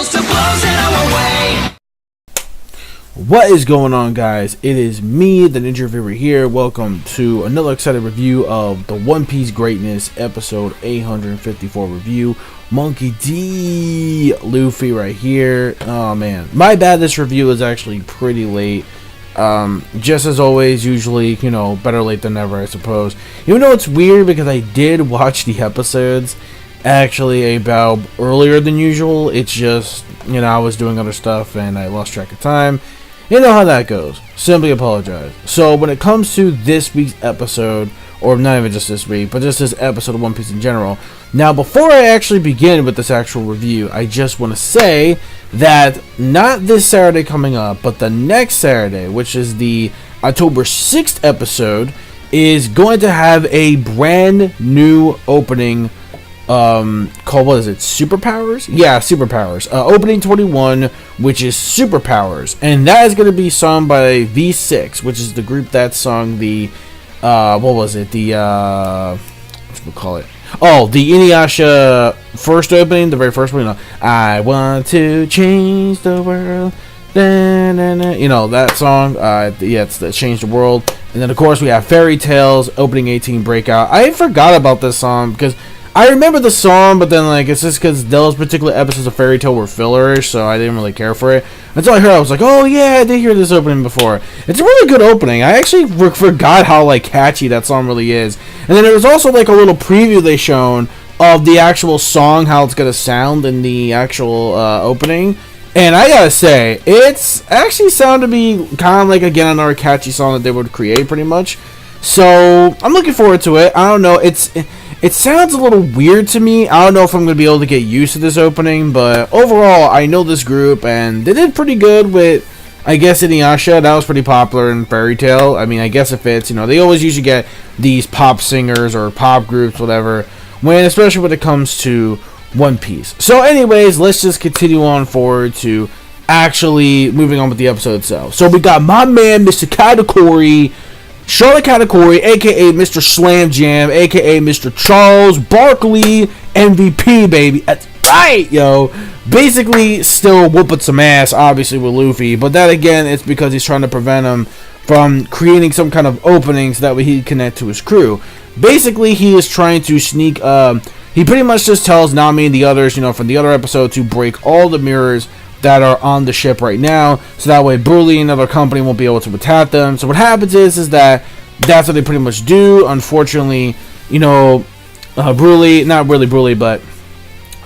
goes to blows in our way. What is going on, guys? It is me, the Ninja Reviewer here. Welcome to another excited review of the One Piece Greatness episode 854 review. Monkey D. Luffy right here. Oh man, my bad, this review is actually pretty late. Just as always, usually, you know, better late than never, I suppose. Even though it's weird because I did watch the episodes actually about earlier than usual. It's just, you know, I was doing other stuff and I lost track of time. You know how that goes. Simply apologize. So when it comes to this week's episode, or not even just this week, but just this episode of One Piece in general. Now, before I actually begin with this actual review, I just want to say that not this Saturday coming up, but the next Saturday, which is the October 6th episode, is going to have a brand new opening called, what is it, Superpowers? Yeah, Superpowers. Opening 21, which is Superpowers, and that is going to be sung by V6, which is the group that sung the what was it, the what we call it, oh, the Inuyasha first opening, the very first one, you know, I want to change the world, da, da, da. You know that song. Yeah, it's the Change the World. And then of course we have Fairy Tales opening 18 Breakout. I forgot about this song because I remember the song, but then, like, it's just because those particular episodes of Fairy Tail were fillerish, so I didn't really care for it. Until I heard it, I was like, oh yeah, I did hear this opening before. It's a really good opening. I actually forgot how, like, catchy that song really is. And then there was also, like, a little preview they shown of the actual song, how it's gonna sound in the actual opening. And I gotta say, it's actually sounded to be kind of like, again, another catchy song that they would create, pretty much. So I'm looking forward to it. I don't know, it sounds a little weird to me. I don't know if I'm going to be able to get used to this opening, but overall, I know this group, and they did pretty good with, I guess, Inuyasha. That was pretty popular in Fairy Tail. I mean, I guess it fits. You know, they always usually get these pop singers or pop groups, whatever, especially when it comes to One Piece. So anyways, let's just continue on forward to actually moving on with the episode itself. So we got my man, Mr. Katakuri, Charlotte Katakuri, aka Mr. Slam Jam, aka Mr. Charles Barkley, MVP, baby. That's right, yo. Basically, still whooping some ass, obviously, with Luffy. But that, again, it's because he's trying to prevent him from creating some kind of opening so that way he can connect to his crew. Basically, he is trying to sneak, he pretty much just tells Nami and the others, you know, from the other episode to break all the mirrors that are on the ship right now, so that way Broly and another company won't be able to attack them. So what happens is that that's what they pretty much do. Unfortunately, you know, Broly, not really Broly, but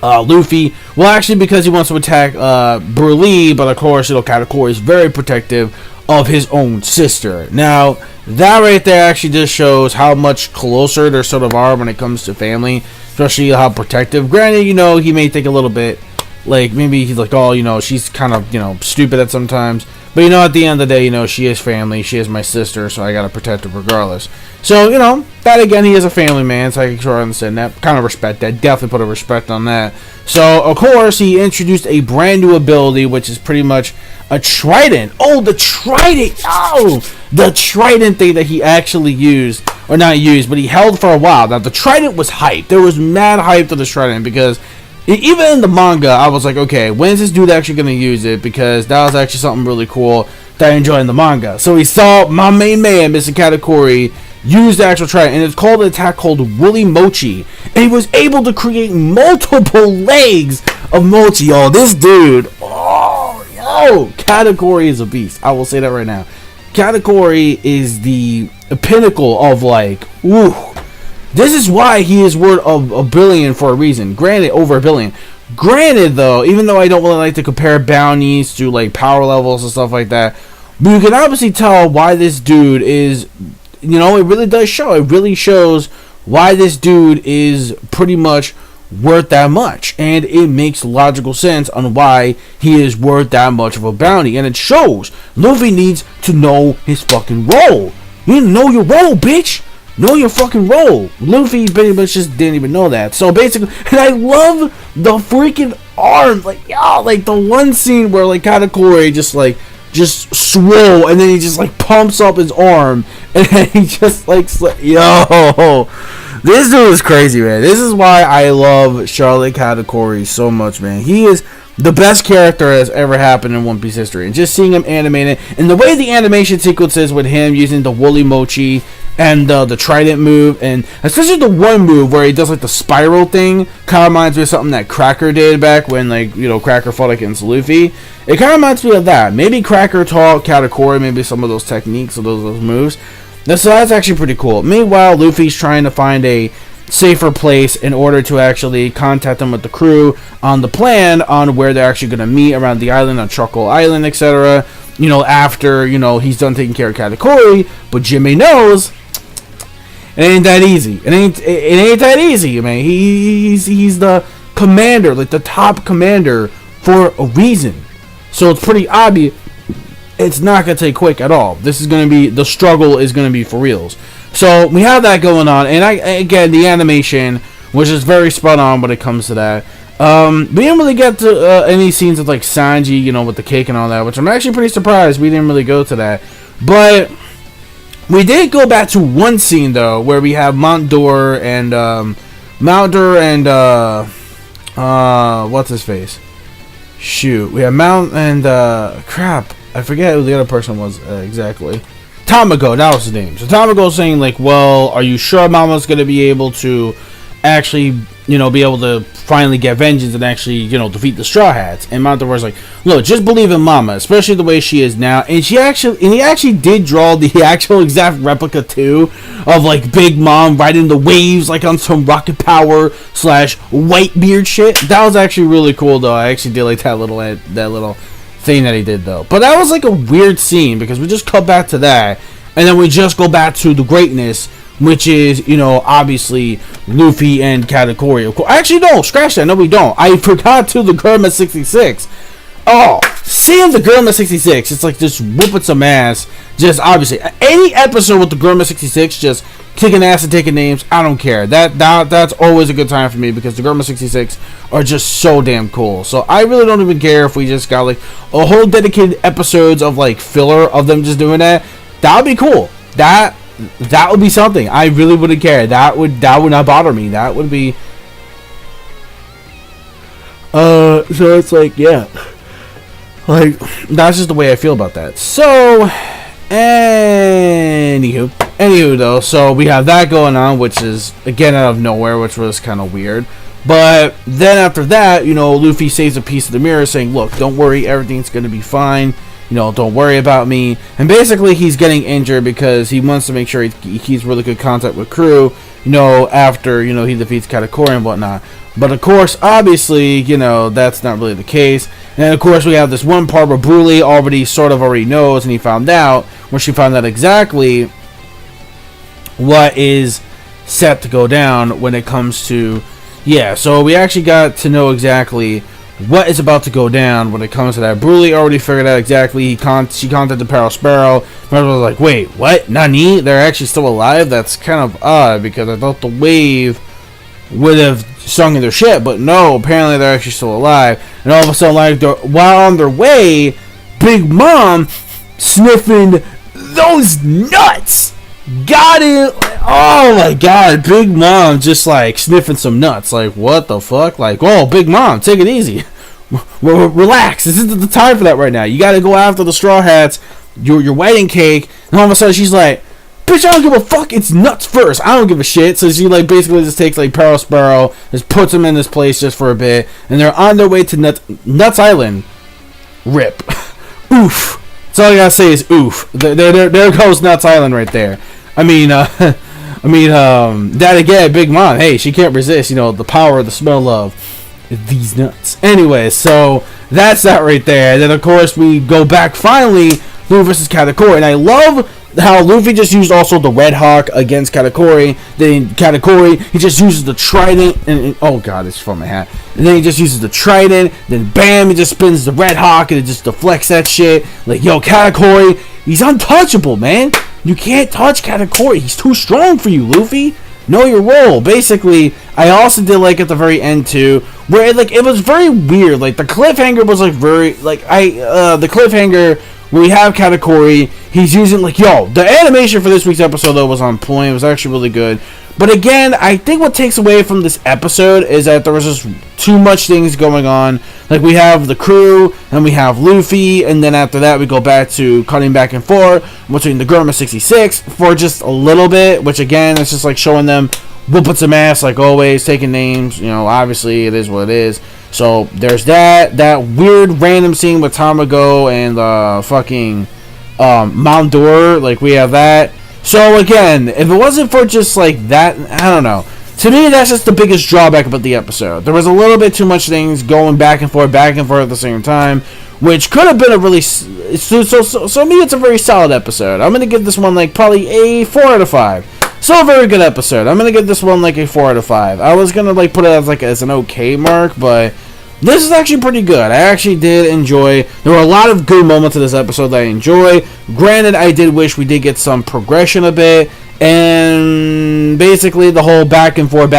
Luffy, well, actually, because he wants to attack Broly, but of course, you know, Katakuri is very protective of his own sister. Now, that right there actually just shows how much closer they sort of are when it comes to family, especially how protective. Granted, you know, he may think a little bit, like, maybe he's like, oh, you know, she's kind of, you know, stupid at sometimes. But, you know, at the end of the day, you know, she is family. She is my sister, so I got to protect her regardless. So, you know, that, again, he is a family man, so I can sort of understand that. Kind of respect that. Definitely put a respect on that. So, of course, he introduced a brand new ability, which is pretty much a trident. Oh, the trident. Oh, the trident thing that he actually used. Or not used, but he held for a while. Now, the trident was hype. There was mad hype to the trident because even in the manga, I was like, okay, when is this dude actually going to use it? Because that was actually something really cool that I enjoyed in the manga. So he saw my main man, Mr. Katakuri, use the actual trident, and it's called an attack called Willy Mochi. And he was able to create multiple legs of Mochi. Yo, this dude, oh, yo, Katakuri is a beast. I will say that right now. Katakuri is the pinnacle of, like, ooh. This is why he is worth a billion for a reason. Granted, over a billion. Granted, though, even though I don't really like to compare bounties to, like, power levels and stuff like that, but you can obviously tell why this dude is, you know, it really does show. It really shows why this dude is pretty much worth that much. And it makes logical sense on why he is worth that much of a bounty. And it shows. Luffy needs to know his fucking role. You need to know your role, bitch. Know your fucking role. Luffy pretty much just didn't even know that. So basically, and I love the freaking arm. Like, yo, like the one scene where, like, Katakuri just swole, and then he just, like, pumps up his arm, and then he just, like, yo, this dude is crazy, man. This is why I love Charlotte Katakuri so much, man. He is the best character has ever happened in One Piece history. And just seeing him animated, and the way the animation sequence is with him using the woolly mochi and the trident move, and especially the one move where he does like the spiral thing, kind of reminds me of something that Cracker did back when, like, you know, Cracker fought against Luffy. It kind of reminds me of that. Maybe Cracker taught Katakuri maybe some of those techniques or those moves. So that's actually pretty cool. Meanwhile, Luffy's trying to find a safer place in order to actually contact them with the crew on the plan on where they're actually going to meet around the island on Charcoal Island, etc. You know, after, you know, he's done taking care of Katakuri, but Jimmy knows it ain't that easy. It ain't that easy, man. He's the commander, like the top commander for a reason. So it's pretty obvious it's not going to take quick at all. This is going to be, the struggle is going to be for reals. So we have that going on, and again, the animation, which is very spot on when it comes to that. We didn't really get to any scenes of like Sanji, you know, with the cake and all that, which I'm actually pretty surprised we didn't really go to that. But we did go back to one scene though, where we have Mountdoor and what's his face? Shoot, we have Mount and crap, I forget who the other person was exactly. Tamago, that was his name. So Tamago's saying like, well, are you sure Mama's gonna be able to actually, you know, be able to finally get vengeance and actually, you know, defeat the Straw Hats? And Mountdoor's like, look, just believe in Mama, especially the way she is now. And he actually did draw the actual exact replica too of like Big Mom riding the waves like on some Rocket Power / Whitebeard shit. That was actually really cool though. I actually did like that little thing that he did though. But that was like a weird scene because we just cut back to that and then we just go back to the greatness, which is, you know, obviously Luffy and Katakuri. Actually, no, scratch that. No, we don't. I forgot to the Gurma 66. Oh, seeing the Gurma 66, it's like just whooping some ass. Just obviously, any episode with the Gurma 66, just kicking ass and taking names. I don't care. That's always a good time for me because the Gurma 66 are just so damn cool. So I really don't even care if we just got like a whole dedicated episodes of like filler of them just doing that. That would be cool. That would be something. I really wouldn't care. That would not bother me. That would be so it's like, yeah, like that's just the way I feel about that. So anywho though, so we have that going on, which is again out of nowhere, which was kind of weird. But then after that, you know, Luffy saves a piece of the mirror saying, look, don't worry, everything's gonna be fine. You know, don't worry about me. And basically, he's getting injured because he wants to make sure he keeps really good contact with crew, you know, after, you know, he defeats Katakuri and whatnot. But of course, obviously, you know, that's not really the case. And of course, we have this one part where Broly already knows, and he found out, where she found out exactly what is set to go down when it comes to, yeah, so we actually got to know exactly what is about to go down when it comes to that. Broly already figured out exactly. She contacted Pearl Sparrow. Pearl was like, wait, what? Nani? They're actually still alive? That's kind of odd because I thought the wave would have sunk in their ship, but no, apparently they're actually still alive. And all of a sudden, like, while on their way, Big Mom sniffing those nuts. Got it. Oh my god, Big Mom just like sniffing some nuts. Like, what the fuck? Like, oh, Big Mom, take it easy. Relax. This isn't the time for that right now. You gotta go after the Straw Hats, your wedding cake. And all of a sudden she's like, bitch, I don't give a fuck. It's nuts first. I don't give a shit. So she like basically just takes like Pearl Sparrow, just puts him in this place just for a bit, and they're on their way to Nuts Island. Rip. Oof. That's all I gotta say is oof. There goes Nuts Island right there. I mean, that again, Big Mom, hey, she can't resist, you know, the power of the smell of these nuts. Anyway, so that's that right there. And then, of course, we go back finally, Luffy versus Katakuri. And I love how Luffy just used also the Red Hawk against Katakuri. Then Katakuri, he just uses the Trident. And oh, God, it's from my hat. And then he just uses the Trident. Then, bam, he just spins the Red Hawk and it just deflects that shit. Like, yo, Katakuri, he's untouchable, man. You can't touch Katakuri. He's too strong for you, Luffy. Know your role. Basically, I also did like at the very end too, where it was very weird. Like the cliffhanger was like very like the cliffhanger we have Katakuri. He's using, like, the animation for this week's episode, though, was on point. It was actually really good. But again, I think what takes away from this episode is that there was just too much things going on. Like, we have the crew, and we have Luffy, and then after that, we go back to cutting back and forth between the Germa 66 for just a little bit, which, again, it's just, like, showing them whooping some ass, like always, taking names. Obviously, it is what it is. So, there's that weird random scene with Tamago and fucking Mondor. Like, we have that. So, again, if it wasn't for just, like, that, I don't know. To me, that's just the biggest drawback about the episode. There was a little bit too much things going back and forth at the same time, which could have been a really... So me, it's a very solid episode. I'm going to give this one, like, probably a 4 out of 5. Still a very good episode. I'm going to give this one, like, a 4 out of 5. I was going to, like, put it as, like, as an okay mark, but... This is actually pretty good. I actually did enjoy. There were a lot of good moments in this episode that I enjoy. Granted, I did wish we did get some progression a bit. And basically, the whole back and forth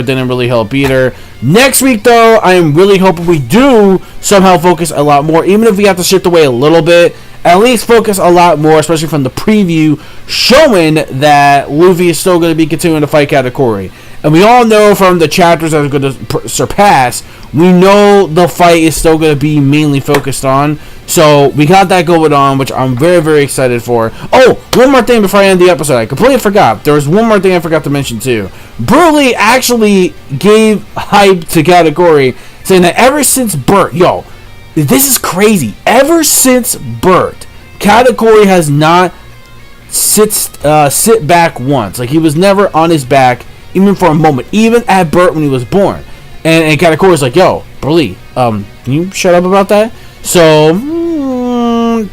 didn't really help either. Next week, though, I am really hoping we do somehow focus a lot more. Even if we have to shift away a little bit, at least focus a lot more, especially from the preview, showing that Luffy is still going to be continuing to fight Katakuri. And we all know from the chapters that are going to surpass, we know the fight is still going to be mainly focused on. So, we got that going on, which I'm very, very excited for. Oh, one more thing before I end the episode. I completely forgot. There was one more thing I forgot to mention, too. Broly actually gave hype to Katakuri, saying that ever since Bert, this is crazy. Ever since Bert, Katakuri has not sit back once. Like, he was never on his back, even for a moment. Even at Bert when he was born. And Katakuri's like, Broly, can you shut up about that? So,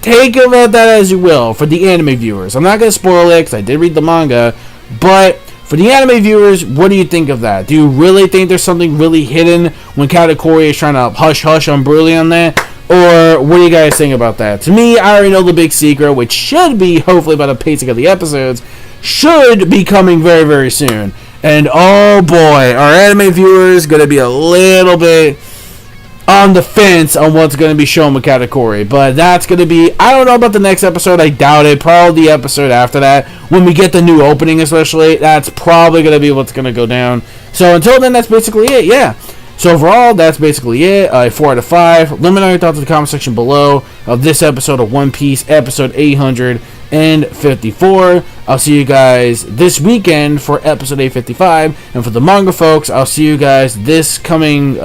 take about that as you will for the anime viewers. I'm not going to spoil it because I did read the manga. But for the anime viewers, what do you think of that? Do you really think there's something really hidden when Katakuri is trying to hush on Broly on that? Or what do you guys think about that? To me, I already know the big secret, which should be, hopefully by the pacing of the episodes, should be coming very, very soon. And oh boy, our anime viewers going to be a little bit on the fence on what's going to be shown with Katakuri. But that's going to be, I don't know about the next episode, I doubt it. Probably the episode after that, when we get the new opening especially, that's probably going to be what's going to go down. So until then, that's basically it, yeah. So overall, that's basically it. 4 out of 5. Let me know your thoughts in the comment section below of this episode of One Piece, episode 854. I'll see you guys this weekend for episode 855. And for the manga folks, I'll see you guys this coming,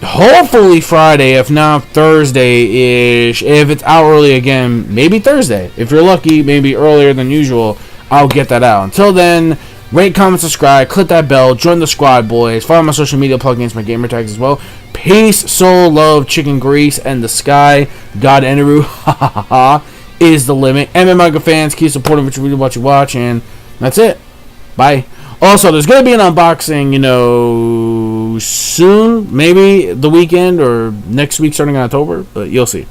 hopefully Friday, if not Thursday-ish. If it's out early again, maybe Thursday. If you're lucky, maybe earlier than usual, I'll get that out. Until then, rate, comment, subscribe, click that bell, join the squad, boys. Follow my social media plugins, my gamer tags as well. Peace, soul, love, chicken grease, and the sky. God Eneru, ha ha ha ha, is the limit. Manga fans, keep supporting what you watch, and that's it. Bye. Also, there's going to be an unboxing, soon. Maybe the weekend or next week starting in October, but you'll see.